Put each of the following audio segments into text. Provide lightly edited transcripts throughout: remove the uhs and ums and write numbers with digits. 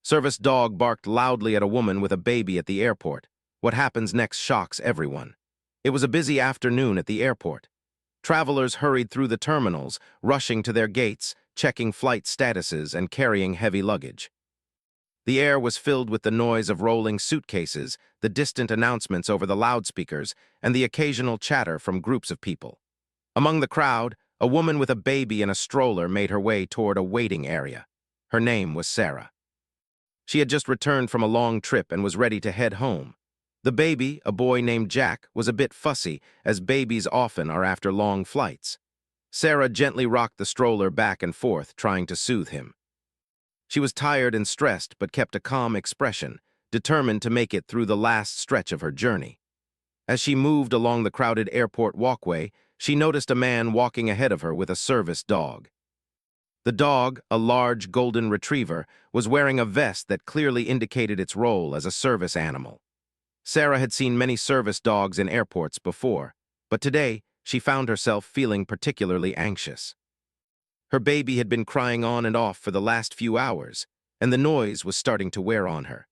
Service dog barked loudly at a woman with a baby at the airport. What happens next shocks everyone. It was a busy afternoon at the airport. Travelers hurried through the terminals, rushing to their gates, checking flight statuses and carrying heavy luggage. The air was filled with the noise of rolling suitcases, the distant announcements over the loudspeakers, and the occasional chatter from groups of people. Among the crowd, a woman with a baby in a stroller made her way toward a waiting area. Her name was Sarah. She had just returned from a long trip and was ready to head home. The baby, a boy named Jack, was a bit fussy, as babies often are after long flights. Sarah gently rocked the stroller back and forth, trying to soothe him. She was tired and stressed, but kept a calm expression, determined to make it through the last stretch of her journey. As she moved along the crowded airport walkway, she noticed a man walking ahead of her with a service dog. The dog, a large golden retriever, was wearing a vest that clearly indicated its role as a service animal. Sarah had seen many service dogs in airports before, but today she found herself feeling particularly anxious. Her baby had been crying on and off for the last few hours, and the noise was starting to wear on her.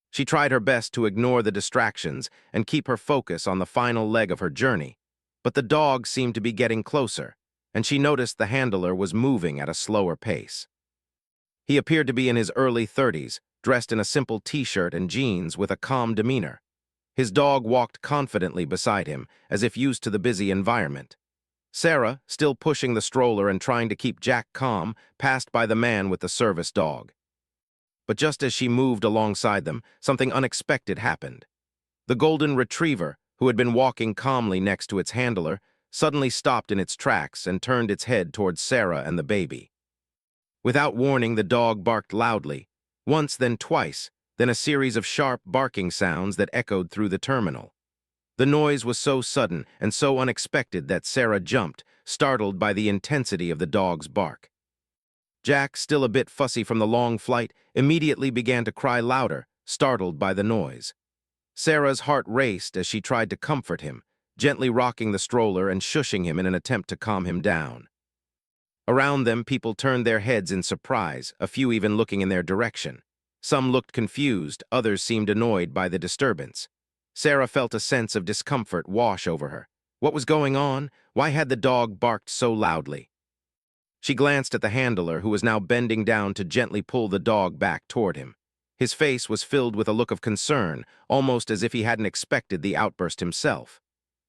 She tried her best to ignore the distractions and keep her focus on the final leg of her journey, but the dog seemed to be getting closer, and she noticed the handler was moving at a slower pace. He appeared to be in his early 30s, dressed in a simple t-shirt and jeans with a calm demeanor. His dog walked confidently beside him, as if used to the busy environment. Sarah, still pushing the stroller and trying to keep Jack calm, passed by the man with the service dog. But just as she moved alongside them, something unexpected happened. The golden retriever, who had been walking calmly next to its handler, suddenly stopped in its tracks and turned its head towards Sarah and the baby. Without warning, the dog barked loudly, once, then twice, then a series of sharp barking sounds that echoed through the terminal. The noise was so sudden and so unexpected that Sarah jumped, startled by the intensity of the dog's bark. Jack, still a bit fussy from the long flight, immediately began to cry louder, startled by the noise. Sarah's heart raced as she tried to comfort him, gently rocking the stroller and shushing him in an attempt to calm him down. Around them, people turned their heads in surprise, a few even looking in their direction. Some looked confused, others seemed annoyed by the disturbance. Sarah felt a sense of discomfort wash over her. What was going on? Why had the dog barked so loudly? She glanced at the handler, who was now bending down to gently pull the dog back toward him. His face was filled with a look of concern, almost as if he hadn't expected the outburst himself.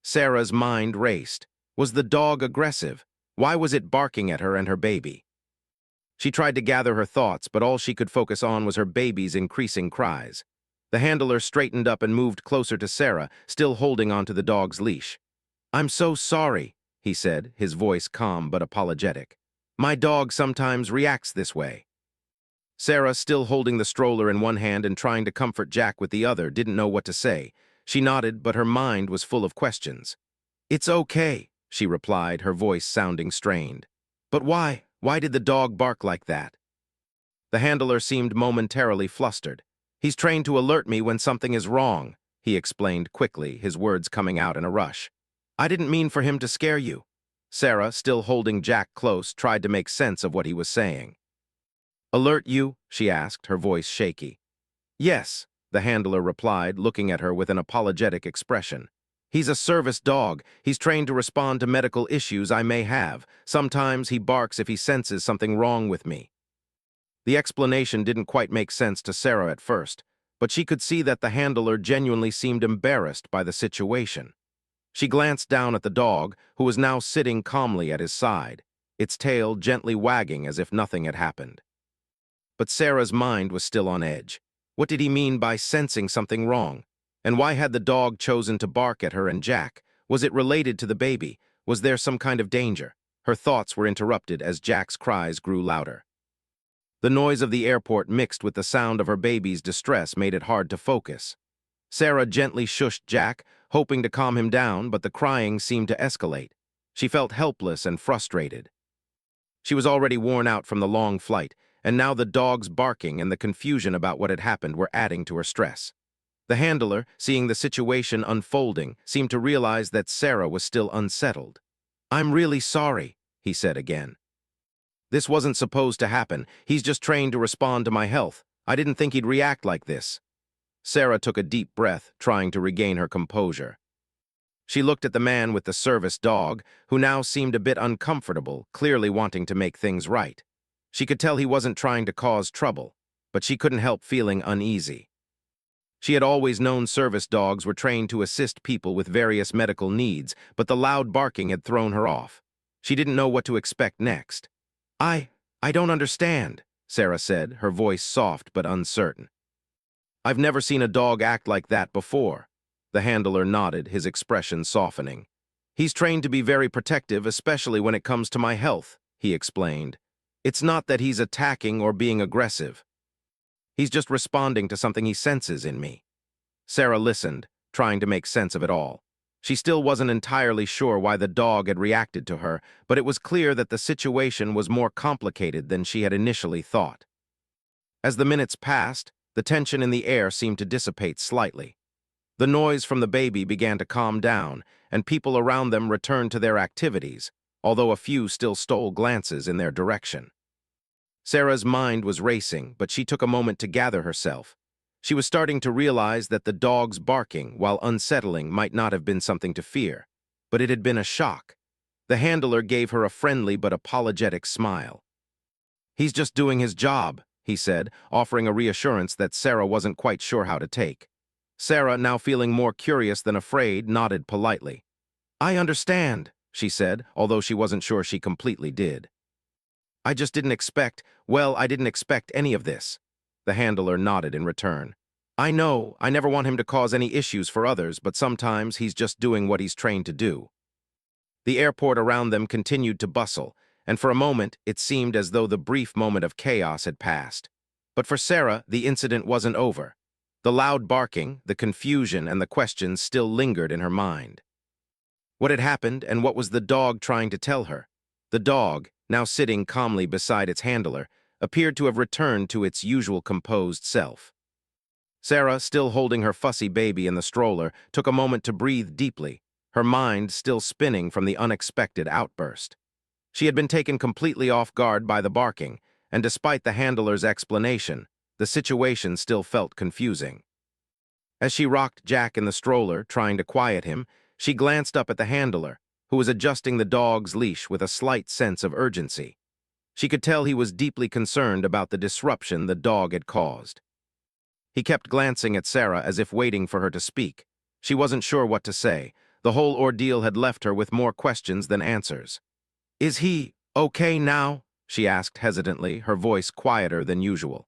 Sarah's mind raced. Was the dog aggressive? Why was it barking at her and her baby? She tried to gather her thoughts, but all she could focus on was her baby's increasing cries. The handler straightened up and moved closer to Sarah, still holding onto the dog's leash. "I'm so sorry," he said, his voice calm but apologetic. "My dog sometimes reacts this way." Sarah, still holding the stroller in one hand and trying to comfort Jack with the other, didn't know what to say. She nodded, but her mind was full of questions. "It's okay," she replied, her voice sounding strained. "But why? Why did the dog bark like that?" The handler seemed momentarily flustered. "He's trained to alert me when something is wrong," he explained quickly, his words coming out in a rush. "I didn't mean for him to scare you." Sarah, still holding Jack close, tried to make sense of what he was saying. "Alert you?" she asked, her voice shaky. "Yes," the handler replied, looking at her with an apologetic expression. "He's a service dog. He's trained to respond to medical issues I may have. Sometimes he barks if he senses something wrong with me." The explanation didn't quite make sense to Sarah at first, but she could see that the handler genuinely seemed embarrassed by the situation. She glanced down at the dog, who was now sitting calmly at his side, its tail gently wagging as if nothing had happened. But Sarah's mind was still on edge. What did he mean by sensing something wrong? And why had the dog chosen to bark at her and Jack? Was it related to the baby? Was there some kind of danger? Her thoughts were interrupted as Jack's cries grew louder. The noise of the airport mixed with the sound of her baby's distress made it hard to focus. Sarah gently shushed Jack, hoping to calm him down, but the crying seemed to escalate. She felt helpless and frustrated. She was already worn out from the long flight, and now the dog's barking and the confusion about what had happened were adding to her stress. The handler, seeing the situation unfolding, seemed to realize that Sarah was still unsettled. "I'm really sorry," he said again. "This wasn't supposed to happen. He's just trained to respond to my health. I didn't think he'd react like this." Sarah took a deep breath, trying to regain her composure. She looked at the man with the service dog, who now seemed a bit uncomfortable, clearly wanting to make things right. She could tell he wasn't trying to cause trouble, but she couldn't help feeling uneasy. She had always known service dogs were trained to assist people with various medical needs, but the loud barking had thrown her off. She didn't know what to expect next. I don't understand," Sarah said, her voice soft but uncertain. "I've never seen a dog act like that before." The handler nodded, his expression softening. "He's trained to be very protective, especially when it comes to my health," he explained. "It's not that he's attacking or being aggressive. He's just responding to something he senses in me." Sarah listened, trying to make sense of it all. She still wasn't entirely sure why the dog had reacted to her, but it was clear that the situation was more complicated than she had initially thought. As the minutes passed, the tension in the air seemed to dissipate slightly. The noise from the baby began to calm down, and people around them returned to their activities, although a few still stole glances in their direction. Sarah's mind was racing, but she took a moment to gather herself. She was starting to realize that the dog's barking, while unsettling, might not have been something to fear, but it had been a shock. The handler gave her a friendly but apologetic smile. "He's just doing his job," he said, offering a reassurance that Sarah wasn't quite sure how to take. Sarah, now feeling more curious than afraid, nodded politely. "I understand," she said, although she wasn't sure she completely did. I didn't expect any of this." The handler nodded in return. "I know, I never want him to cause any issues for others, but sometimes he's just doing what he's trained to do." The airport around them continued to bustle, and for a moment it seemed as though the brief moment of chaos had passed. But for Sarah, the incident wasn't over. The loud barking, the confusion, and the questions still lingered in her mind. What had happened, and what was the dog trying to tell her? The dog, now sitting calmly beside its handler, appeared to have returned to its usual composed self. Sarah, still holding her fussy baby in the stroller, took a moment to breathe deeply, her mind still spinning from the unexpected outburst. She had been taken completely off guard by the barking, and despite the handler's explanation, the situation still felt confusing. As she rocked Jack in the stroller, trying to quiet him, she glanced up at the handler, who was adjusting the dog's leash with a slight sense of urgency. She could tell he was deeply concerned about the disruption the dog had caused. He kept glancing at Sarah as if waiting for her to speak. She wasn't sure what to say. The whole ordeal had left her with more questions than answers. "Is he okay now?" she asked hesitantly, her voice quieter than usual.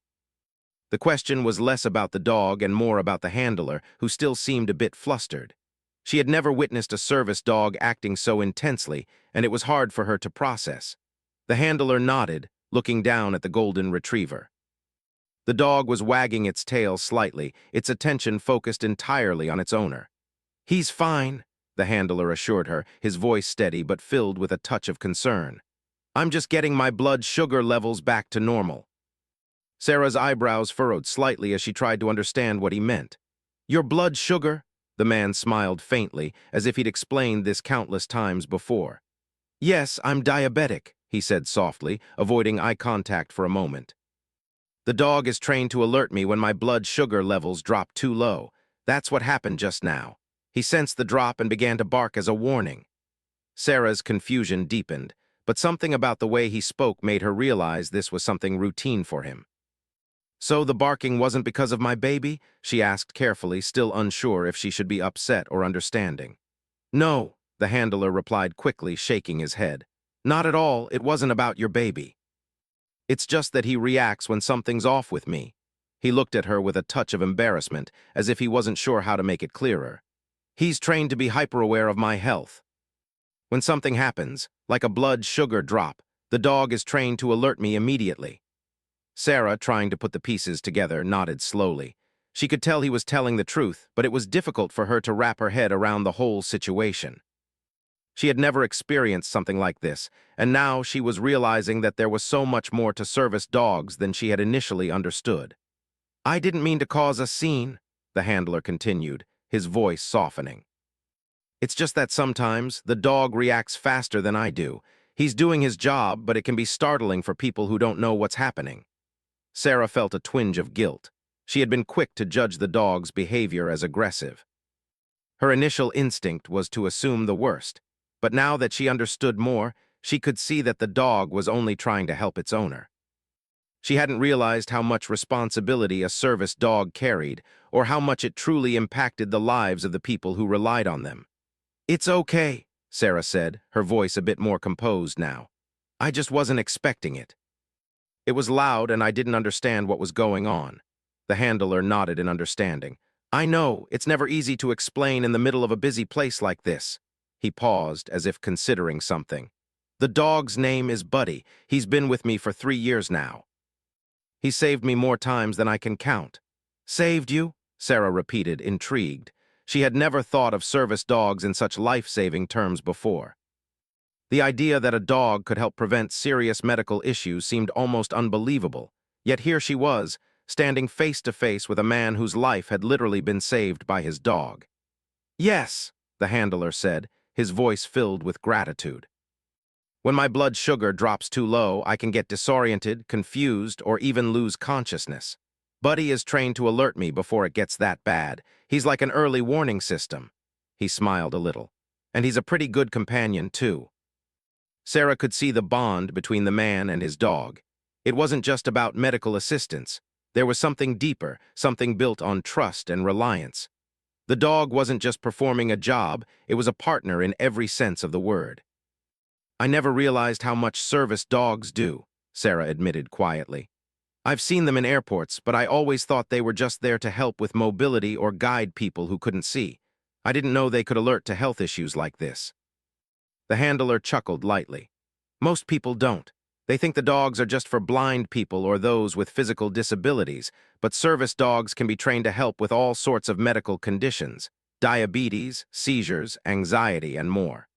The question was less about the dog and more about the handler, who still seemed a bit flustered. She had never witnessed a service dog acting so intensely, and it was hard for her to process. The handler nodded, looking down at the golden retriever. The dog was wagging its tail slightly, its attention focused entirely on its owner. "He's fine," the handler assured her, his voice steady but filled with a touch of concern. "I'm just getting my blood sugar levels back to normal." Sarah's eyebrows furrowed slightly as she tried to understand what he meant. "Your blood sugar?" The man smiled faintly, as if he'd explained this countless times before. "Yes, I'm diabetic," he said softly, avoiding eye contact for a moment. "The dog is trained to alert me when my blood sugar levels drop too low. That's what happened just now." He sensed the drop and began to bark as a warning. Sarah's confusion deepened, but something about the way he spoke made her realize this was something routine for him. "So the barking wasn't because of my baby?" she asked carefully, still unsure if she should be upset or understanding. "No," the handler replied quickly, shaking his head. "Not at all, it wasn't about your baby. It's just that he reacts when something's off with me." He looked at her with a touch of embarrassment, as if he wasn't sure how to make it clearer. "He's trained to be hyper-aware of my health. When something happens, like a blood sugar drop, the dog is trained to alert me immediately." Sarah, trying to put the pieces together, nodded slowly. She could tell he was telling the truth, but it was difficult for her to wrap her head around the whole situation. She had never experienced something like this, and now she was realizing that there was so much more to service dogs than she had initially understood. "I didn't mean to cause a scene," the handler continued, his voice softening. "It's just that sometimes the dog reacts faster than I do. He's doing his job, but it can be startling for people who don't know what's happening." Sarah felt a twinge of guilt. She had been quick to judge the dog's behavior as aggressive. Her initial instinct was to assume the worst, but now that she understood more, she could see that the dog was only trying to help its owner. She hadn't realized how much responsibility a service dog carried, or how much it truly impacted the lives of the people who relied on them. "It's okay," Sarah said, her voice a bit more composed now. "I just wasn't expecting it." It was loud and I didn't understand what was going on. The handler nodded in understanding. "I know, it's never easy to explain in the middle of a busy place like this." He paused, as if considering something. "The dog's name is Buddy. He's been with me for 3 years now. He saved me more times than I can count." "Saved you?" Sarah repeated, intrigued. She had never thought of service dogs in such life-saving terms before. The idea that a dog could help prevent serious medical issues seemed almost unbelievable, yet here she was, standing face to face with a man whose life had literally been saved by his dog. "Yes," the handler said, his voice filled with gratitude. "When my blood sugar drops too low, I can get disoriented, confused, or even lose consciousness. Buddy is trained to alert me before it gets that bad. He's like an early warning system." He smiled a little. "And he's a pretty good companion, too." Sarah could see the bond between the man and his dog. It wasn't just about medical assistance. There was something deeper, something built on trust and reliance. The dog wasn't just performing a job, it was a partner in every sense of the word. "I never realized how much service dogs do," Sarah admitted quietly. "I've seen them in airports, but I always thought they were just there to help with mobility or guide people who couldn't see. I didn't know they could alert to health issues like this." The handler chuckled lightly. "Most people don't. They think the dogs are just for blind people or those with physical disabilities, but service dogs can be trained to help with all sorts of medical conditions: diabetes, seizures, anxiety, and more.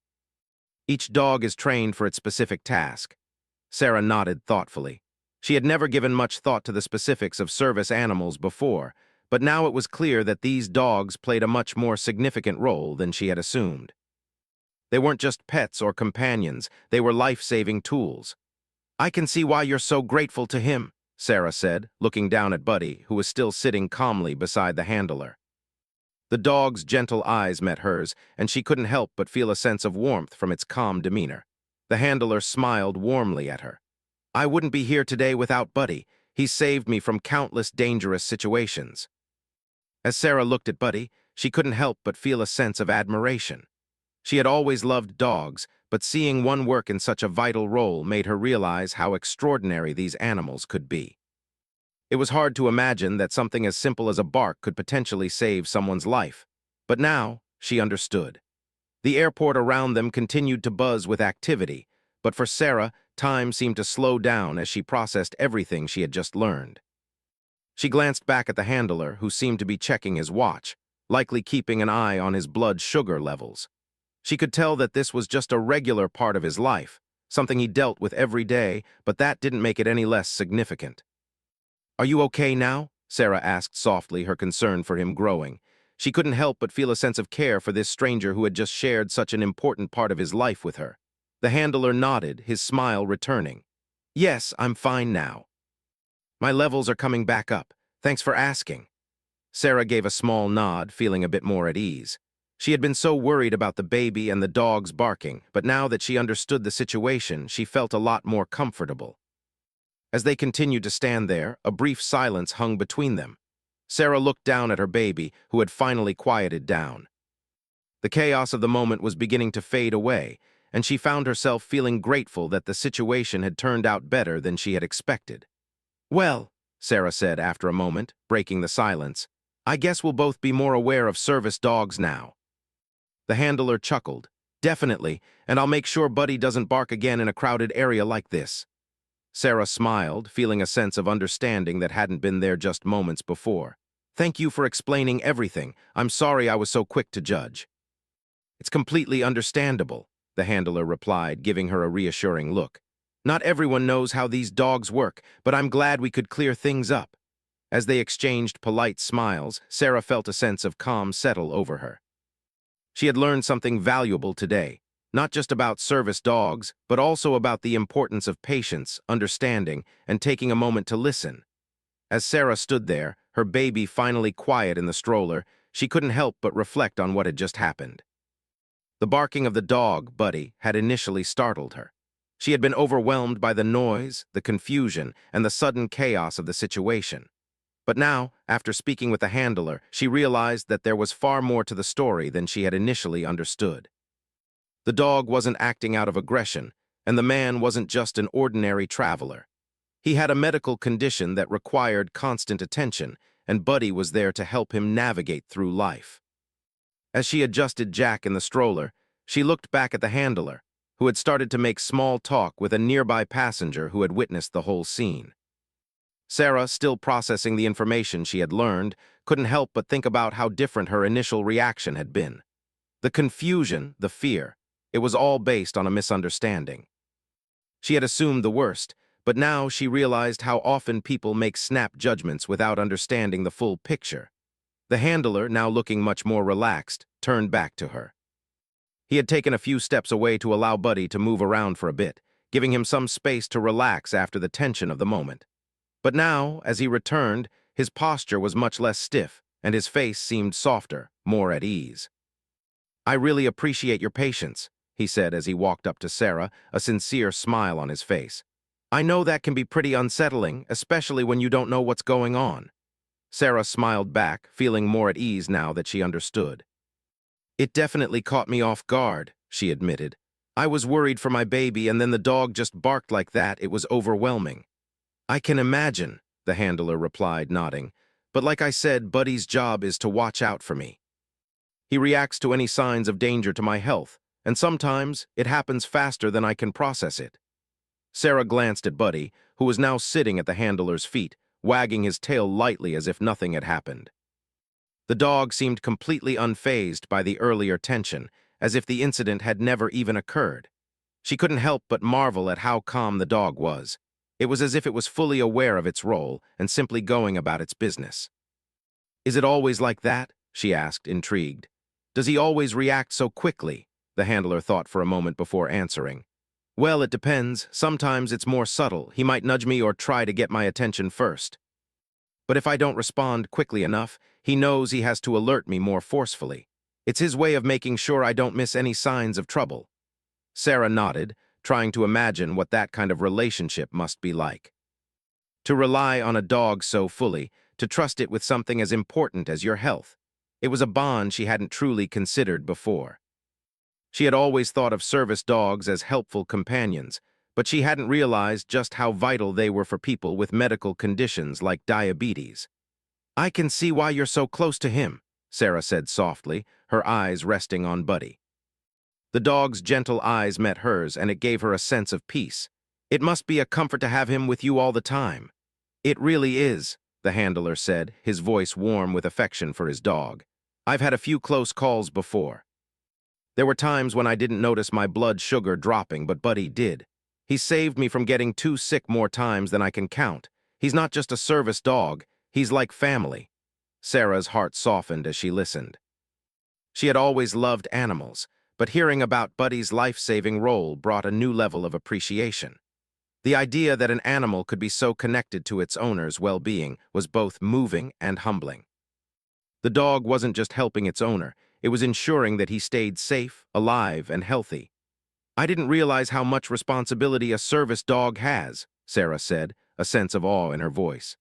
Each dog is trained for its specific task." Sarah nodded thoughtfully. She had never given much thought to the specifics of service animals before, but now it was clear that these dogs played a much more significant role than she had assumed. They weren't just pets or companions, they were life-saving tools. "I can see why you're so grateful to him," Sarah said, looking down at Buddy, who was still sitting calmly beside the handler. The dog's gentle eyes met hers, and she couldn't help but feel a sense of warmth from its calm demeanor. The handler smiled warmly at her. "I wouldn't be here today without Buddy. He's saved me from countless dangerous situations." As Sarah looked at Buddy, she couldn't help but feel a sense of admiration. She had always loved dogs, but seeing one work in such a vital role made her realize how extraordinary these animals could be. It was hard to imagine that something as simple as a bark could potentially save someone's life. But now, she understood. The airport around them continued to buzz with activity, but for Sarah, time seemed to slow down as she processed everything she had just learned. She glanced back at the handler, who seemed to be checking his watch, likely keeping an eye on his blood sugar levels. She could tell that this was just a regular part of his life, something he dealt with every day, but that didn't make it any less significant. "Are you okay now?" Sarah asked softly, her concern for him growing. She couldn't help but feel a sense of care for this stranger who had just shared such an important part of his life with her. The handler nodded, his smile returning. "Yes, I'm fine now. My levels are coming back up. Thanks for asking." Sarah gave a small nod, feeling a bit more at ease. She had been so worried about the baby and the dogs barking, but now that she understood the situation, she felt a lot more comfortable. As they continued to stand there, a brief silence hung between them. Sarah looked down at her baby, who had finally quieted down. The chaos of the moment was beginning to fade away, and she found herself feeling grateful that the situation had turned out better than she had expected. "Well," Sarah said after a moment, breaking the silence, "I guess we'll both be more aware of service dogs now." The handler chuckled. "Definitely, and I'll make sure Buddy doesn't bark again in a crowded area like this." Sarah smiled, feeling a sense of understanding that hadn't been there just moments before. "Thank you for explaining everything. I'm sorry I was so quick to judge." "It's completely understandable," the handler replied, giving her a reassuring look. "Not everyone knows how these dogs work, but I'm glad we could clear things up." As they exchanged polite smiles, Sarah felt a sense of calm settle over her. She had learned something valuable today, not just about service dogs, but also about the importance of patience, understanding, and taking a moment to listen. As Sarah stood there, her baby finally quiet in the stroller, she couldn't help but reflect on what had just happened. The barking of the dog, Buddy, had initially startled her. She had been overwhelmed by the noise, the confusion, and the sudden chaos of the situation. But now, after speaking with the handler, she realized that there was far more to the story than she had initially understood. The dog wasn't acting out of aggression, and the man wasn't just an ordinary traveler. He had a medical condition that required constant attention, and Buddy was there to help him navigate through life. As she adjusted Jack in the stroller, she looked back at the handler, who had started to make small talk with a nearby passenger who had witnessed the whole scene. Sarah, still processing the information she had learned, couldn't help but think about how different her initial reaction had been. The confusion, the fear, it was all based on a misunderstanding. She had assumed the worst, but now she realized how often people make snap judgments without understanding the full picture. The handler, now looking much more relaxed, turned back to her. He had taken a few steps away to allow Buddy to move around for a bit, giving him some space to relax after the tension of the moment. But now, as he returned, his posture was much less stiff, and his face seemed softer, more at ease. "I really appreciate your patience," he said as he walked up to Sarah, a sincere smile on his face. "I know that can be pretty unsettling, especially when you don't know what's going on." Sarah smiled back, feeling more at ease now that she understood. "It definitely caught me off guard," she admitted. "I was worried for my baby, and then the dog just barked like that. It was overwhelming." "I can imagine," the handler replied, nodding. "But like I said, Buddy's job is to watch out for me. He reacts to any signs of danger to my health, and sometimes it happens faster than I can process it." Sarah glanced at Buddy, who was now sitting at the handler's feet, wagging his tail lightly as if nothing had happened. The dog seemed completely unfazed by the earlier tension, as if the incident had never even occurred. She couldn't help but marvel at how calm the dog was. It was as if it was fully aware of its role and simply going about its business. "Is it always like that?" she asked, intrigued. "Does he always react so quickly?" The handler thought for a moment before answering. "Well, it depends. Sometimes it's more subtle. He might nudge me or try to get my attention first. But if I don't respond quickly enough, he knows he has to alert me more forcefully. It's his way of making sure I don't miss any signs of trouble." Sarah nodded, trying to imagine what that kind of relationship must be like. To rely on a dog so fully, to trust it with something as important as your health. It was a bond she hadn't truly considered before. She had always thought of service dogs as helpful companions, but she hadn't realized just how vital they were for people with medical conditions like diabetes. "I can see why you're so close to him," Sarah said softly, her eyes resting on Buddy. The dog's gentle eyes met hers, and it gave her a sense of peace. "It must be a comfort to have him with you all the time." "It really is," the handler said, his voice warm with affection for his dog. "I've had a few close calls before. There were times when I didn't notice my blood sugar dropping, but Buddy did. He saved me from getting too sick more times than I can count. He's not just a service dog, he's like family." Sarah's heart softened as she listened. She had always loved animals, but hearing about Buddy's life-saving role brought a new level of appreciation. The idea that an animal could be so connected to its owner's well-being was both moving and humbling. The dog wasn't just helping its owner, it was ensuring that he stayed safe, alive, and healthy. "I didn't realize how much responsibility a service dog has," Sarah said, a sense of awe in her voice.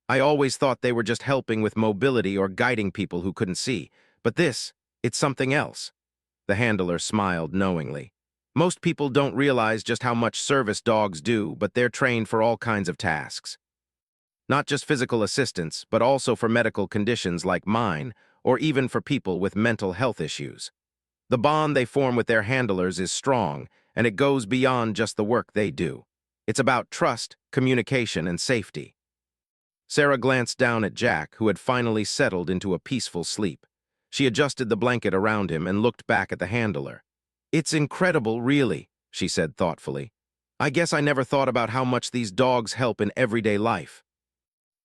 "I always thought they were just helping with mobility or guiding people who couldn't see, but it's something else." The handler smiled knowingly. "Most people don't realize just how much service dogs do, but they're trained for all kinds of tasks. Not just physical assistance, but also for medical conditions like mine, or even for people with mental health issues. The bond they form with their handlers is strong, and it goes beyond just the work they do. It's about trust, communication, and safety." Sarah glanced down at Jack, who had finally settled into a peaceful sleep. She adjusted the blanket around him and looked back at the handler. "It's incredible, really," she said thoughtfully. "I guess I never thought about how much these dogs help in everyday life.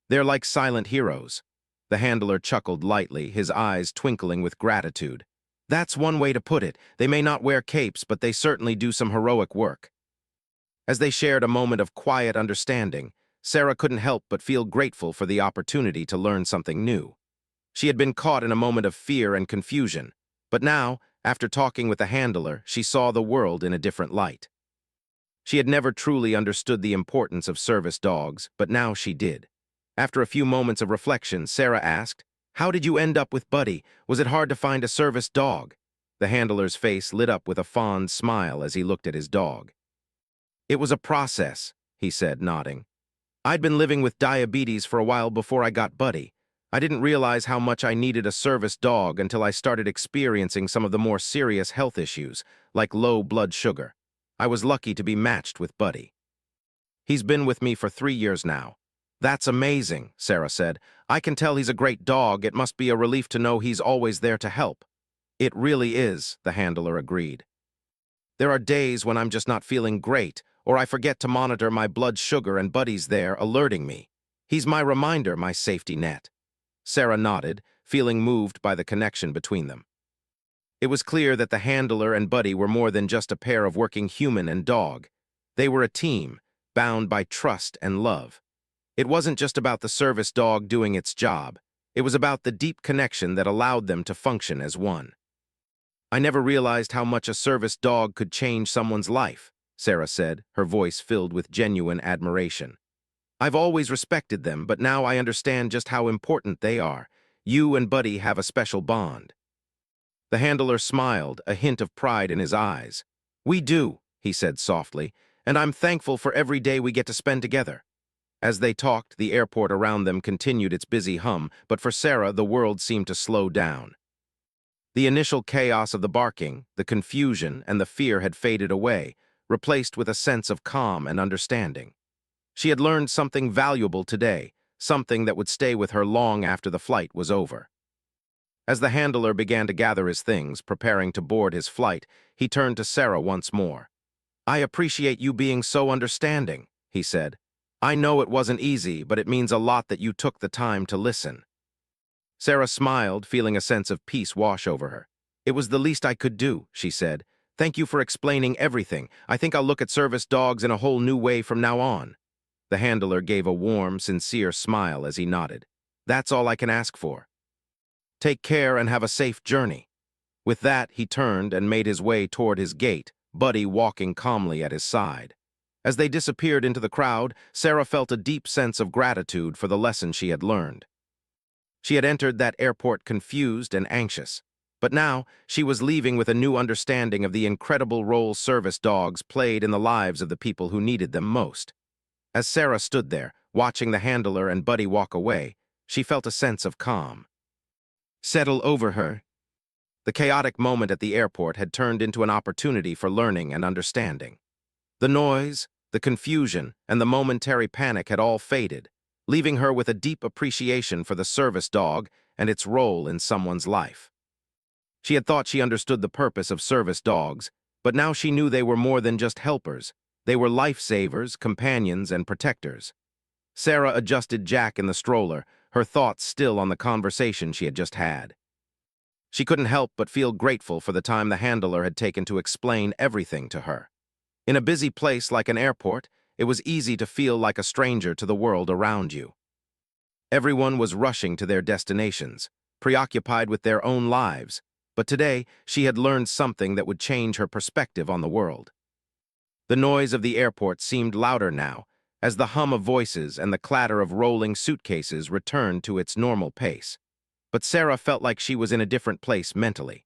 They're like silent heroes." The handler chuckled lightly, his eyes twinkling with gratitude. "That's one way to put it. They may not wear capes, but they certainly do some heroic work." As they shared a moment of quiet understanding, Sarah couldn't help but feel grateful for the opportunity to learn something new. She had been caught in a moment of fear and confusion, but now, after talking with the handler, she saw the world in a different light. She had never truly understood the importance of service dogs, but now she did. After a few moments of reflection, Sarah asked, "How did you end up with Buddy? Was it hard to find a service dog?" The handler's face lit up with a fond smile as he looked at his dog. "It was a process," he said, nodding. "I'd been living with diabetes for a while before I got Buddy. I didn't realize how much I needed a service dog until I started experiencing some of the more serious health issues, like low blood sugar. I was lucky to be matched with Buddy. He's been with me for 3 years now." "That's amazing," Sarah said. "I can tell he's a great dog. It must be a relief to know he's always there to help." "It really is," the handler agreed. "There are days when I'm just not feeling great, or I forget to monitor my blood sugar and Buddy's there, alerting me. He's my reminder, my safety net." Sarah nodded, feeling moved by the connection between them. It was clear that the handler and Buddy were more than just a pair of working human and dog. They were a team, bound by trust and love. It wasn't just about the service dog doing its job. It was about the deep connection that allowed them to function as one. "I never realized how much a service dog could change someone's life," Sarah said, her voice filled with genuine admiration. "I've always respected them, but now I understand just how important they are. You and Buddy have a special bond." The handler smiled, a hint of pride in his eyes. "We do," he said softly, "and I'm thankful for every day we get to spend together." As they talked, the airport around them continued its busy hum, but for Sarah, the world seemed to slow down. The initial chaos of the barking, the confusion, and the fear had faded away, replaced with a sense of calm and understanding. She had learned something valuable today, something that would stay with her long after the flight was over. As the handler began to gather his things, preparing to board his flight, he turned to Sarah once more. "I appreciate you being so understanding," he said. "I know it wasn't easy, but it means a lot that you took the time to listen." Sarah smiled, feeling a sense of peace wash over her. "It was the least I could do," she said. "Thank you for explaining everything. I think I'll look at service dogs in a whole new way from now on." The handler gave a warm, sincere smile as he nodded. "That's all I can ask for. Take care and have a safe journey." With that, he turned and made his way toward his gate, Buddy walking calmly at his side. As they disappeared into the crowd, Sarah felt a deep sense of gratitude for the lesson she had learned. She had entered that airport confused and anxious, but now she was leaving with a new understanding of the incredible role service dogs played in the lives of the people who needed them most. As Sarah stood there, watching the handler and Buddy walk away, she felt a sense of calm settle over her. The chaotic moment at the airport had turned into an opportunity for learning and understanding. The noise, the confusion, and the momentary panic had all faded, leaving her with a deep appreciation for the service dog and its role in someone's life. She had thought she understood the purpose of service dogs, but now she knew they were more than just helpers. They were lifesavers, companions, and protectors. Sarah adjusted Jack in the stroller, her thoughts still on the conversation she had just had. She couldn't help but feel grateful for the time the handler had taken to explain everything to her. In a busy place like an airport, it was easy to feel like a stranger to the world around you. Everyone was rushing to their destinations, preoccupied with their own lives, but today she had learned something that would change her perspective on the world. The noise of the airport seemed louder now, as the hum of voices and the clatter of rolling suitcases returned to its normal pace. But Sarah felt like she was in a different place mentally.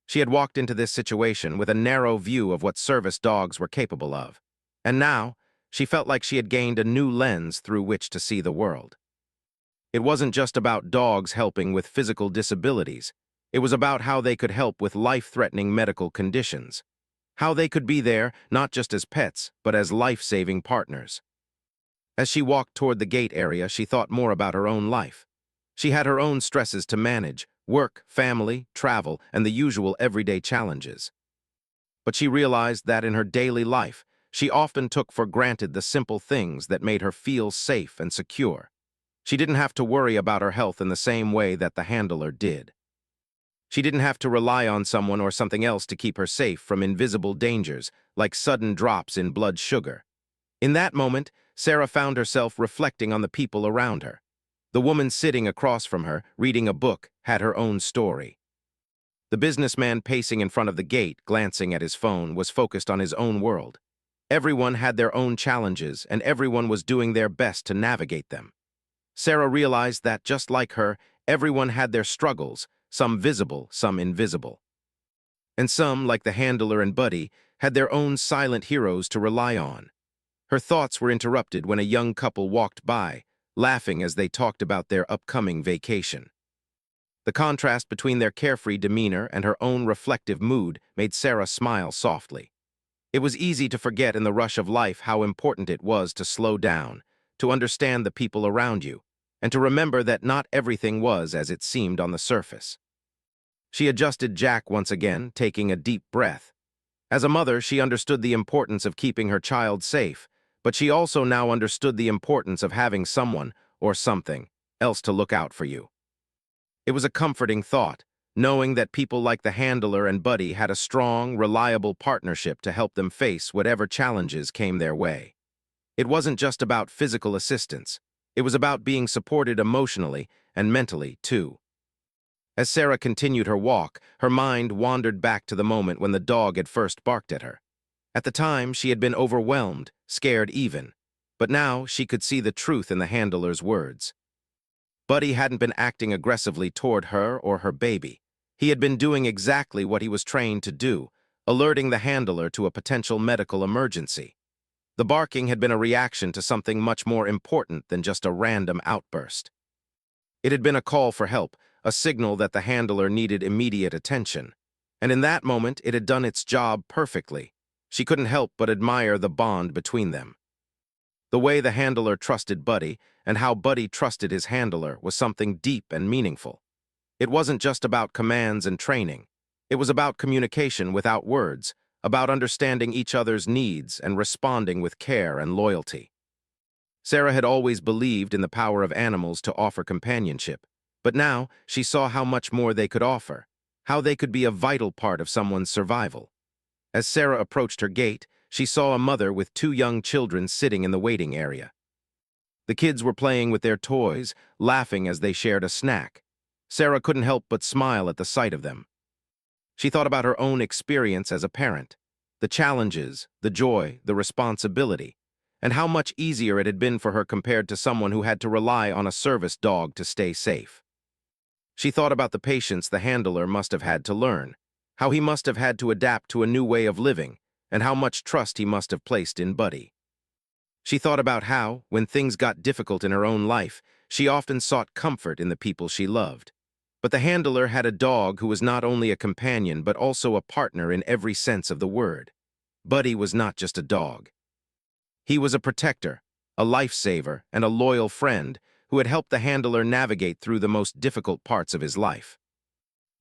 She had walked into this situation with a narrow view of what service dogs were capable of, and now she felt like she had gained a new lens through which to see the world. It wasn't just about dogs helping with physical disabilities. It was about how they could help with life-threatening medical conditions. How they could be there, not just as pets, but as life-saving partners. As she walked toward the gate area, she thought more about her own life. She had her own stresses to manage: work, family, travel, and the usual everyday challenges. But she realized that in her daily life, she often took for granted the simple things that made her feel safe and secure. She didn't have to worry about her health in the same way that the handler did. She didn't have to rely on someone or something else to keep her safe from invisible dangers, like sudden drops in blood sugar. In that moment, Sarah found herself reflecting on the people around her. The woman sitting across from her, reading a book, had her own story. The businessman pacing in front of the gate, glancing at his phone, was focused on his own world. Everyone had their own challenges, and everyone was doing their best to navigate them. Sarah realized that, just like her, everyone had their struggles, some visible, some invisible. And some, like the handler and Buddy, had their own silent heroes to rely on. Her thoughts were interrupted when a young couple walked by, laughing as they talked about their upcoming vacation. The contrast between their carefree demeanor and her own reflective mood made Sarah smile softly. It was easy to forget in the rush of life how important it was to slow down, to understand the people around you, and to remember that not everything was as it seemed on the surface. She adjusted Jack once again, taking a deep breath. As a mother, she understood the importance of keeping her child safe, but she also now understood the importance of having someone, or something, else to look out for you. It was a comforting thought, knowing that people like the handler and Buddy had a strong, reliable partnership to help them face whatever challenges came their way. It wasn't just about physical assistance. It was about being supported emotionally and mentally, too. As Sarah continued her walk, her mind wandered back to the moment when the dog had first barked at her. At the time, she had been overwhelmed, scared even. But now she could see the truth in the handler's words. Buddy hadn't been acting aggressively toward her or her baby. He had been doing exactly what he was trained to do, alerting the handler to a potential medical emergency. The barking had been a reaction to something much more important than just a random outburst. It had been a call for help, a signal that the handler needed immediate attention. And in that moment, it had done its job perfectly. She couldn't help but admire the bond between them. The way the handler trusted Buddy and how Buddy trusted his handler was something deep and meaningful. It wasn't just about commands and training. It was about communication without words, about understanding each other's needs and responding with care and loyalty. Sarah had always believed in the power of animals to offer companionship, but now she saw how much more they could offer, how they could be a vital part of someone's survival. As Sarah approached her gate, she saw a mother with two young children sitting in the waiting area. The kids were playing with their toys, laughing as they shared a snack. Sarah couldn't help but smile at the sight of them. She thought about her own experience as a parent, the challenges, the joy, the responsibility, and how much easier it had been for her compared to someone who had to rely on a service dog to stay safe. She thought about the patience the handler must have had to learn, how he must have had to adapt to a new way of living, and how much trust he must have placed in Buddy. She thought about how, when things got difficult in her own life, she often sought comfort in the people she loved. But the handler had a dog who was not only a companion but also a partner in every sense of the word. Buddy was not just a dog. He was a protector, a lifesaver, and a loyal friend who had helped the handler navigate through the most difficult parts of his life.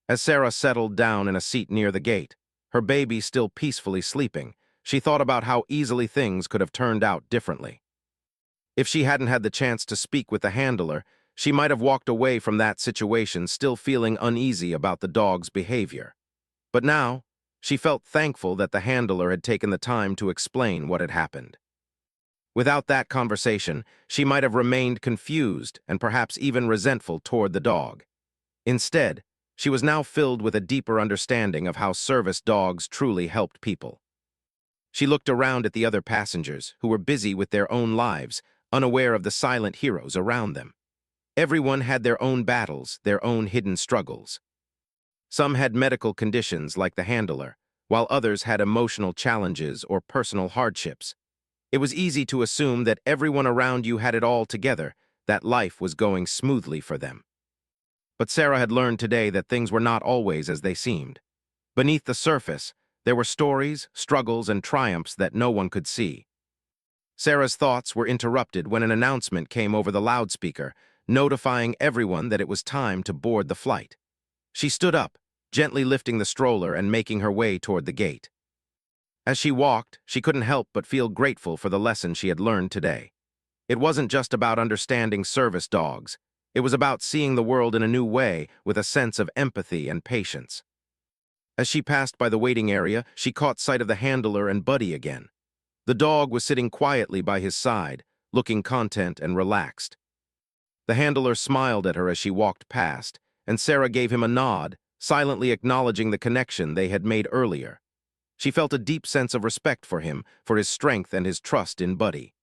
As Sarah settled down in a seat near the gate, her baby still peacefully sleeping, she thought about how easily things could have turned out differently. If she hadn't had the chance to speak with the handler, she might have walked away from that situation still feeling uneasy about the dog's behavior. But now, she felt thankful that the handler had taken the time to explain what had happened. Without that conversation, she might have remained confused and perhaps even resentful toward the dog. Instead, she was now filled with a deeper understanding of how service dogs truly helped people. She looked around at the other passengers, who were busy with their own lives, unaware of the silent heroes around them. Everyone had their own battles, their own hidden struggles. Some had medical conditions like the handler, while others had emotional challenges or personal hardships. It was easy to assume that everyone around you had it all together, that life was going smoothly for them. But Sarah had learned today that things were not always as they seemed. Beneath the surface, there were stories, struggles, and triumphs that no one could see. Sarah's thoughts were interrupted when an announcement came over the loudspeaker, notifying everyone that it was time to board the flight. She stood up, gently lifting the stroller and making her way toward the gate. As she walked, she couldn't help but feel grateful for the lesson she had learned today. It wasn't just about understanding service dogs. It was about seeing the world in a new way with a sense of empathy and patience. As she passed by the waiting area, she caught sight of the handler and Buddy again. The dog was sitting quietly by his side, looking content and relaxed. The handler smiled at her as she walked past, and Sarah gave him a nod, silently acknowledging the connection they had made earlier. She felt a deep sense of respect for him, for his strength and his trust in Buddy.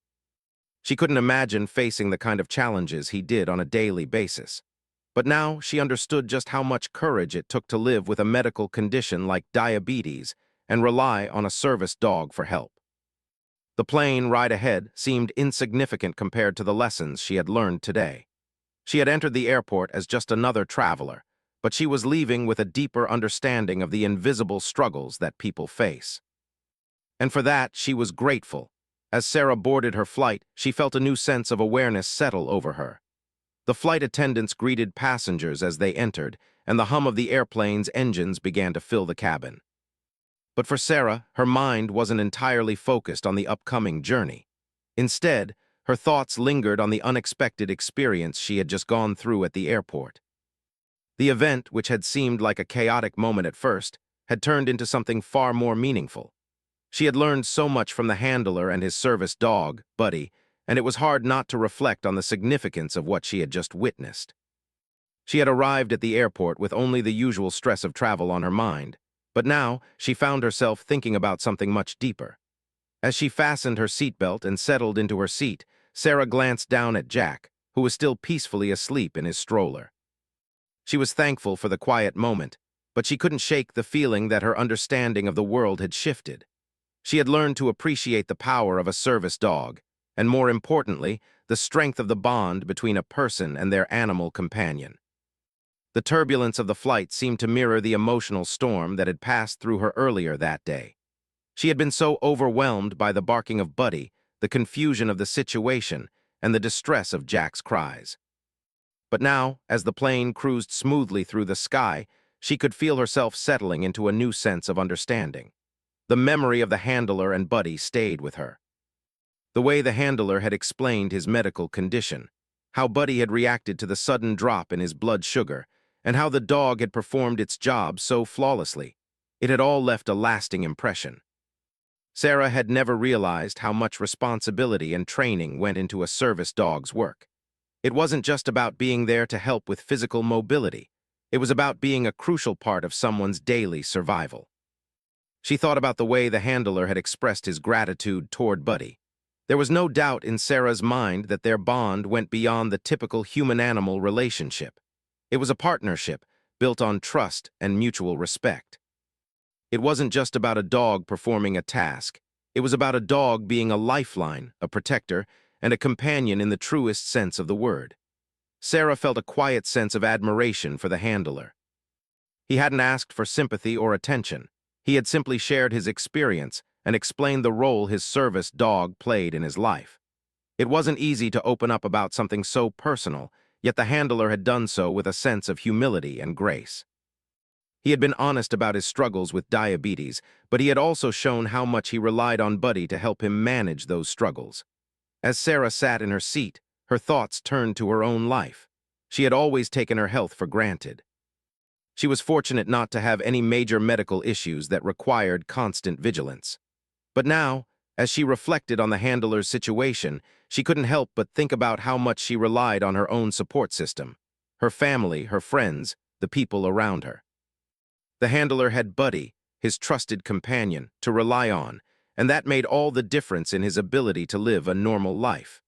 She couldn't imagine facing the kind of challenges he did on a daily basis. But now she understood just how much courage it took to live with a medical condition like diabetes and rely on a service dog for help. The plane ride ahead seemed insignificant compared to the lessons she had learned today. She had entered the airport as just another traveler, but she was leaving with a deeper understanding of the invisible struggles that people face. And for that, she was grateful. As Sarah boarded her flight, she felt a new sense of awareness settle over her. The flight attendants greeted passengers as they entered, and the hum of the airplane's engines began to fill the cabin. But for Sarah, her mind wasn't entirely focused on the upcoming journey. Instead, her thoughts lingered on the unexpected experience she had just gone through at the airport. The event, which had seemed like a chaotic moment at first, had turned into something far more meaningful. She had learned so much from the handler and his service dog, Buddy, and it was hard not to reflect on the significance of what she had just witnessed. She had arrived at the airport with only the usual stress of travel on her mind, but now she found herself thinking about something much deeper. As she fastened her seatbelt and settled into her seat, Sarah glanced down at Jack, who was still peacefully asleep in his stroller. She was thankful for the quiet moment, but she couldn't shake the feeling that her understanding of the world had shifted. She had learned to appreciate the power of a service dog, and more importantly, the strength of the bond between a person and their animal companion. The turbulence of the flight seemed to mirror the emotional storm that had passed through her earlier that day. She had been so overwhelmed by the barking of Buddy, the confusion of the situation, and the distress of Jack's cries. But now, as the plane cruised smoothly through the sky, she could feel herself settling into a new sense of understanding. The memory of the handler and Buddy stayed with her. The way the handler had explained his medical condition, how Buddy had reacted to the sudden drop in his blood sugar, and how the dog had performed its job so flawlessly. It had all left a lasting impression. Sarah had never realized how much responsibility and training went into a service dog's work. It wasn't just about being there to help with physical mobility. It was about being a crucial part of someone's daily survival. She thought about the way the handler had expressed his gratitude toward Buddy. There was no doubt in Sarah's mind that their bond went beyond the typical human-animal relationship. It was a partnership built on trust and mutual respect. It wasn't just about a dog performing a task. It was about a dog being a lifeline, a protector, and a companion in the truest sense of the word. Sarah felt a quiet sense of admiration for the handler. He hadn't asked for sympathy or attention. He had simply shared his experience and explained the role his service dog played in his life. It wasn't easy to open up about something so personal, yet the handler had done so with a sense of humility and grace. He had been honest about his struggles with diabetes, but he had also shown how much he relied on Buddy to help him manage those struggles. As Sarah sat in her seat, her thoughts turned to her own life. She had always taken her health for granted. She was fortunate not to have any major medical issues that required constant vigilance. But now, as she reflected on the handler's situation, she couldn't help but think about how much she relied on her own support system, her family, her friends, the people around her. The handler had Buddy, his trusted companion, to rely on, and that made all the difference in his ability to live a normal life.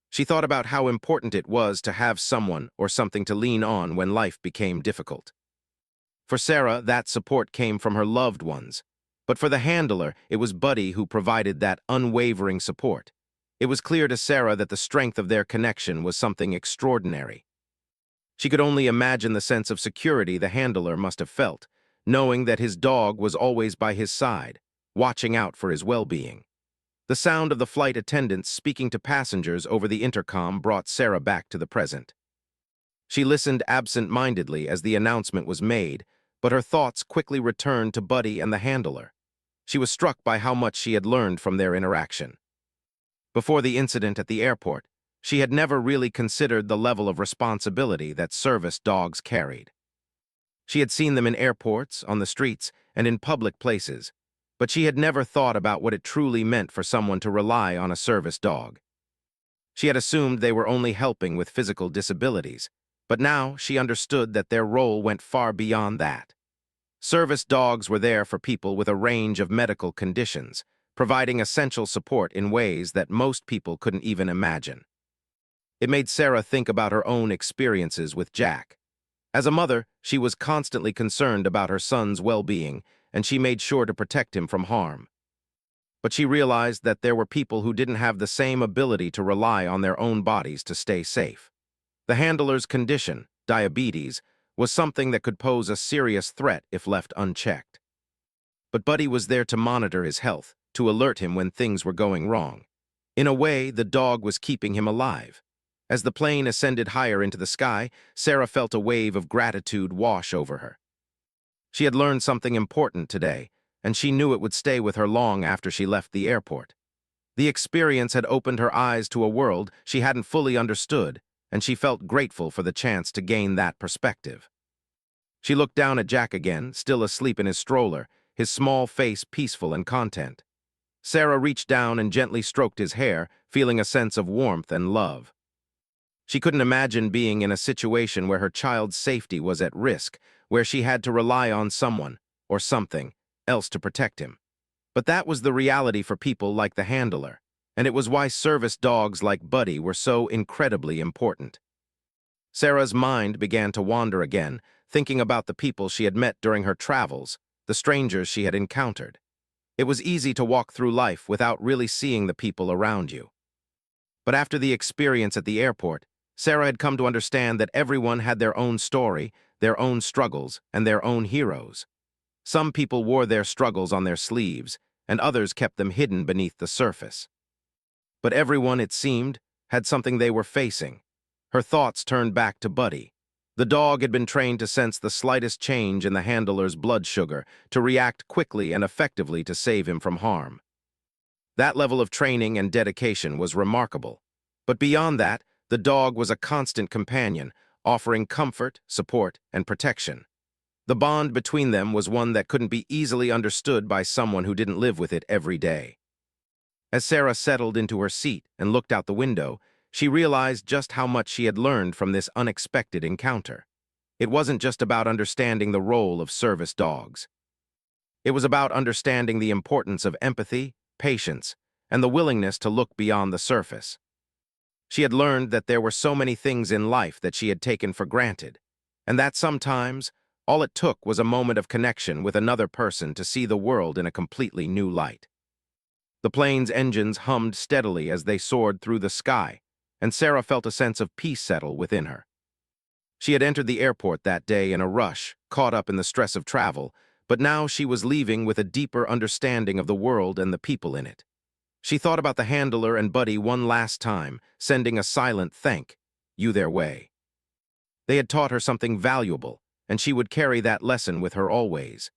She thought about how important it was to have someone or something to lean on when life became difficult. For Sarah, that support came from her loved ones. But for the handler, it was Buddy who provided that unwavering support. It was clear to Sarah that the strength of their connection was something extraordinary. She could only imagine the sense of security the handler must have felt, knowing that his dog was always by his side, watching out for his well-being. The sound of the flight attendants speaking to passengers over the intercom brought Sarah back to the present. She listened absent-mindedly as the announcement was made, but her thoughts quickly returned to Buddy and the handler. She was struck by how much she had learned from their interaction. Before the incident at the airport, she had never really considered the level of responsibility that service dogs carried. She had seen them in airports, on the streets, and in public places, but she had never thought about what it truly meant for someone to rely on a service dog. She had assumed they were only helping with physical disabilities, but now she understood that their role went far beyond that. Service dogs were there for people with a range of medical conditions, providing essential support in ways that most people couldn't even imagine. It made Sarah think about her own experiences with Jack. As a mother, she was constantly concerned about her son's well-being, and she made sure to protect him from harm. But she realized that there were people who didn't have the same ability to rely on their own bodies to stay safe. The handler's condition, diabetes, was something that could pose a serious threat if left unchecked. But Buddy was there to monitor his health, to alert him when things were going wrong. In a way, the dog was keeping him alive. As the plane ascended higher into the sky, Sarah felt a wave of gratitude wash over her. She had learned something important today, and she knew it would stay with her long after she left the airport. The experience had opened her eyes to a world she hadn't fully understood, and she felt grateful for the chance to gain that perspective. She looked down at Jack again, still asleep in his stroller, his small face peaceful and content. Sarah reached down and gently stroked his hair, feeling a sense of warmth and love. She couldn't imagine being in a situation where her child's safety was at risk, where she had to rely on someone, or something, else to protect him. But that was the reality for people like the handler, and it was why service dogs like Buddy were so incredibly important. Sarah's mind began to wander again, thinking about the people she had met during her travels, the strangers she had encountered. It was easy to walk through life without really seeing the people around you. But after the experience at the airport, Sarah had come to understand that everyone had their own story, their own struggles, and their own heroes. Some people wore their struggles on their sleeves, and others kept them hidden beneath the surface. But everyone, it seemed, had something they were facing. Her thoughts turned back to Buddy. The dog had been trained to sense the slightest change in the handler's blood sugar, to react quickly and effectively to save him from harm. That level of training and dedication was remarkable. But beyond that, the dog was a constant companion, offering comfort, support, and protection. The bond between them was one that couldn't be easily understood by someone who didn't live with it every day. As Sarah settled into her seat and looked out the window, she realized just how much she had learned from this unexpected encounter. It wasn't just about understanding the role of service dogs. It was about understanding the importance of empathy, patience, and the willingness to look beyond the surface. She had learned that there were so many things in life that she had taken for granted, and that sometimes all it took was a moment of connection with another person to see the world in a completely new light. The plane's engines hummed steadily as they soared through the sky, and Sarah felt a sense of peace settle within her. She had entered the airport that day in a rush, caught up in the stress of travel, but now she was leaving with a deeper understanding of the world and the people in it. She thought about the handler and Buddy one last time, sending a silent thank you their way. They had taught her something valuable, and she would carry that lesson with her always.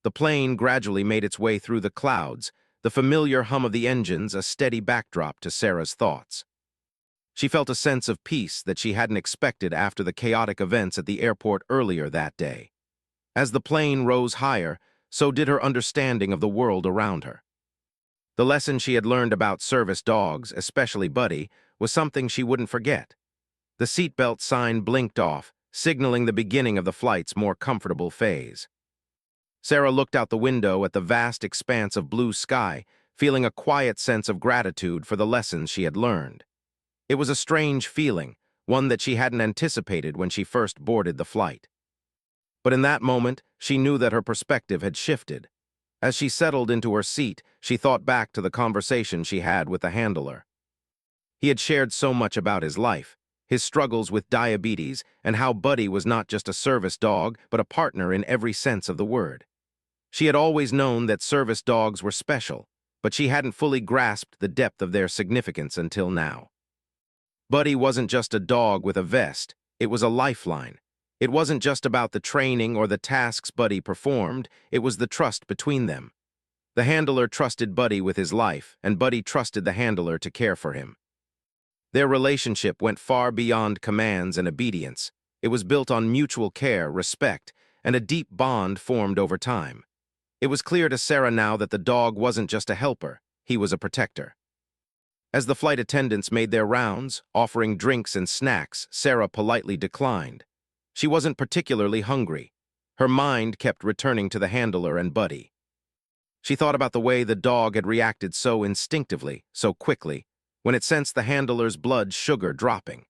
The plane gradually made its way through the clouds, the familiar hum of the engines a steady backdrop to Sarah's thoughts. She felt a sense of peace that she hadn't expected after the chaotic events at the airport earlier that day. As the plane rose higher, so did her understanding of the world around her. The lesson she had learned about service dogs, especially Buddy, was something she wouldn't forget. The seatbelt sign blinked off, signaling the beginning of the flight's more comfortable phase. Sarah looked out the window at the vast expanse of blue sky, feeling a quiet sense of gratitude for the lessons she had learned. It was a strange feeling, one that she hadn't anticipated when she first boarded the flight. But in that moment, she knew that her perspective had shifted. As she settled into her seat, she thought back to the conversation she had with the handler. He had shared so much about his life, his struggles with diabetes, and how Buddy was not just a service dog, but a partner in every sense of the word. She had always known that service dogs were special, but she hadn't fully grasped the depth of their significance until now. Buddy wasn't just a dog with a vest, it was a lifeline. It wasn't just about the training or the tasks Buddy performed, it was the trust between them. The handler trusted Buddy with his life, and Buddy trusted the handler to care for him. Their relationship went far beyond commands and obedience. It was built on mutual care, respect, and a deep bond formed over time. It was clear to Sarah now that the dog wasn't just a helper, he was a protector. As the flight attendants made their rounds, offering drinks and snacks, Sarah politely declined. She wasn't particularly hungry. Her mind kept returning to the handler and Buddy. She thought about the way the dog had reacted so instinctively, so quickly, when it sensed the handler's blood sugar dropping.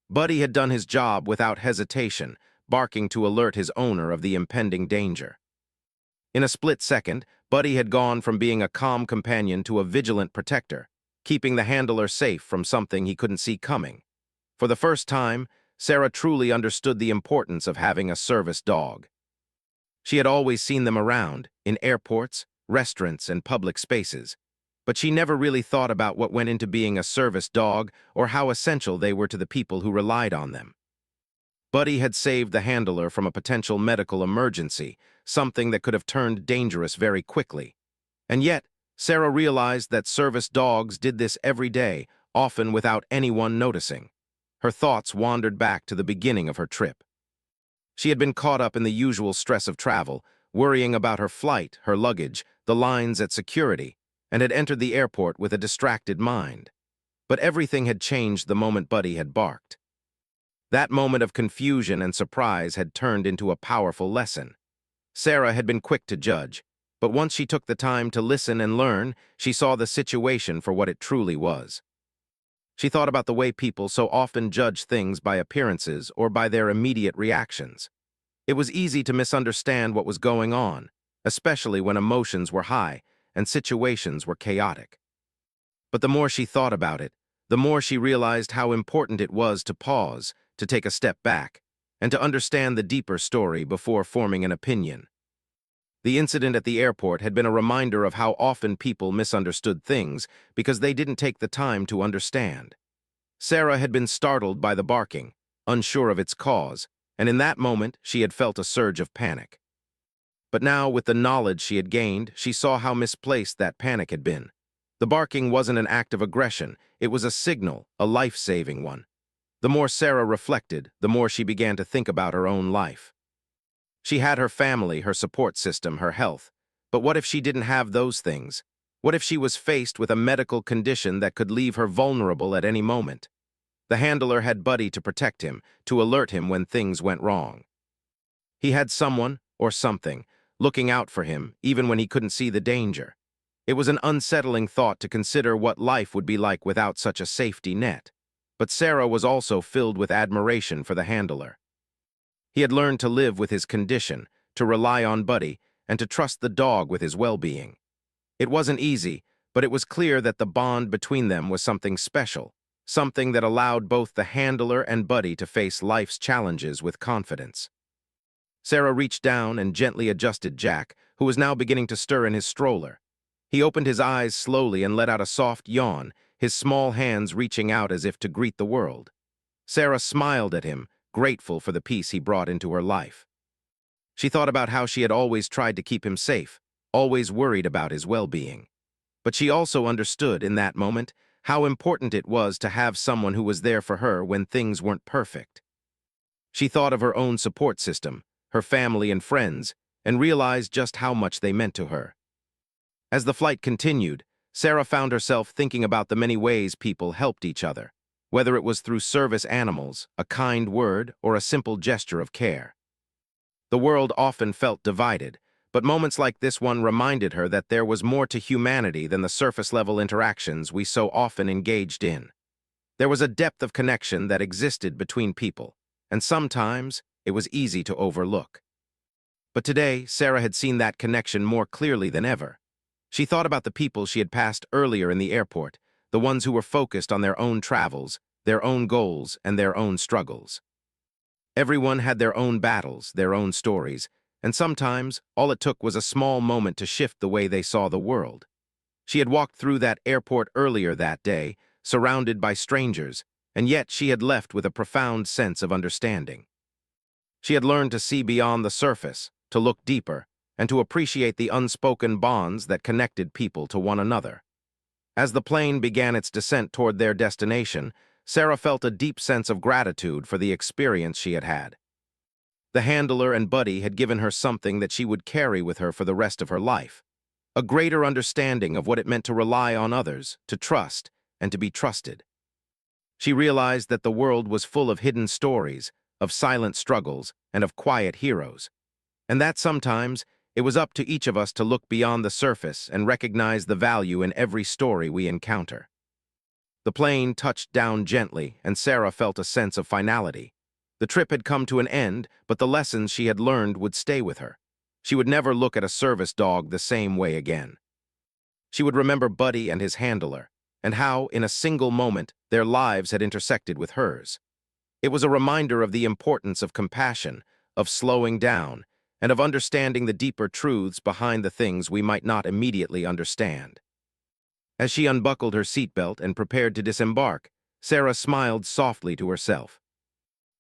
Buddy had done his job without hesitation, barking to alert his owner of the impending danger. In a split second, Buddy had gone from being a calm companion to a vigilant protector, keeping the handler safe from something he couldn't see coming. For the first time, Sarah truly understood the importance of having a service dog. She had always seen them around, in airports, restaurants, and public spaces, but she never really thought about what went into being a service dog or how essential they were to the people who relied on them. Buddy had saved the handler from a potential medical emergency, something that could have turned dangerous very quickly. And yet, Sarah realized that service dogs did this every day, often without anyone noticing. Her thoughts wandered back to the beginning of her trip. She had been caught up in the usual stress of travel, worrying about her flight, her luggage, the lines at security, and had entered the airport with a distracted mind. But everything had changed the moment Buddy had barked. That moment of confusion and surprise had turned into a powerful lesson. Sarah had been quick to judge, but once she took the time to listen and learn, she saw the situation for what it truly was. She thought about the way people so often judge things by appearances or by their immediate reactions. It was easy to misunderstand what was going on, especially when emotions were high and situations were chaotic. But the more she thought about it, the more she realized how important it was to pause, to take a step back, and to understand the deeper story before forming an opinion. The incident at the airport had been a reminder of how often people misunderstood things because they didn't take the time to understand. Sarah had been startled by the barking, unsure of its cause, and in that moment she had felt a surge of panic. But now, with the knowledge she had gained, she saw how misplaced that panic had been. The barking wasn't an act of aggression, it was a signal, a life-saving one. The more Sarah reflected, the more she began to think about her own life. She had her family, her support system, her health. But what if she didn't have those things? What if she was faced with a medical condition that could leave her vulnerable at any moment? The handler had Buddy to protect him, to alert him when things went wrong. He had someone, or something, looking out for him, even when he couldn't see the danger. It was an unsettling thought to consider what life would be like without such a safety net. But Sarah was also filled with admiration for the handler. He had learned to live with his condition, to rely on Buddy, and to trust the dog with his well-being. It wasn't easy, but it was clear that the bond between them was something special, something that allowed both the handler and Buddy to face life's challenges with confidence. Sarah reached down and gently adjusted Jack, who was now beginning to stir in his stroller. He opened his eyes slowly and let out a soft yawn, his small hands reaching out as if to greet the world. Sarah smiled at him, grateful for the peace he brought into her life. She thought about how she had always tried to keep him safe, always worried about his well-being. But she also understood, in that moment, how important it was to have someone who was there for her when things weren't perfect. She thought of her own support system, her family and friends, and realized just how much they meant to her. As the flight continued, Sarah found herself thinking about the many ways people helped each other, whether it was through service animals, a kind word, or a simple gesture of care. The world often felt divided, but moments like this one reminded her that there was more to humanity than the surface-level interactions we so often engaged in. There was a depth of connection that existed between people, and sometimes it was easy to overlook. But today, Sarah had seen that connection more clearly than ever. She thought about the people she had passed earlier in the airport, the ones who were focused on their own travels, their own goals, and their own struggles. Everyone had their own battles, their own stories, and sometimes all it took was a small moment to shift the way they saw the world. She had walked through that airport earlier that day, surrounded by strangers, and yet she had left with a profound sense of understanding. She had learned to see beyond the surface, to look deeper, and to appreciate the unspoken bonds that connected people to one another. As the plane began its descent toward their destination, Sarah felt a deep sense of gratitude for the experience she had had. The handler and Buddy had given her something that she would carry with her for the rest of her life, a greater understanding of what it meant to rely on others, to trust, and to be trusted. She realized that the world was full of hidden stories, of silent struggles, and of quiet heroes, and that sometimes it was up to each of us to look beyond the surface and recognize the value in every story we encounter. The plane touched down gently, and Sarah felt a sense of finality. The trip had come to an end, but the lessons she had learned would stay with her. She would never look at a service dog the same way again. She would remember Buddy and his handler, and how, in a single moment, their lives had intersected with hers. It was a reminder of the importance of compassion, of slowing down, and of understanding the deeper truths behind the things we might not immediately understand. As she unbuckled her seatbelt and prepared to disembark, Sarah smiled softly to herself.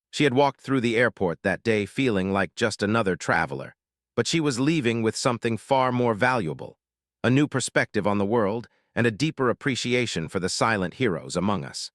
She had walked through the airport that day feeling like just another traveler, but she was leaving with something far more valuable, a new perspective on the world and a deeper appreciation for the silent heroes among us.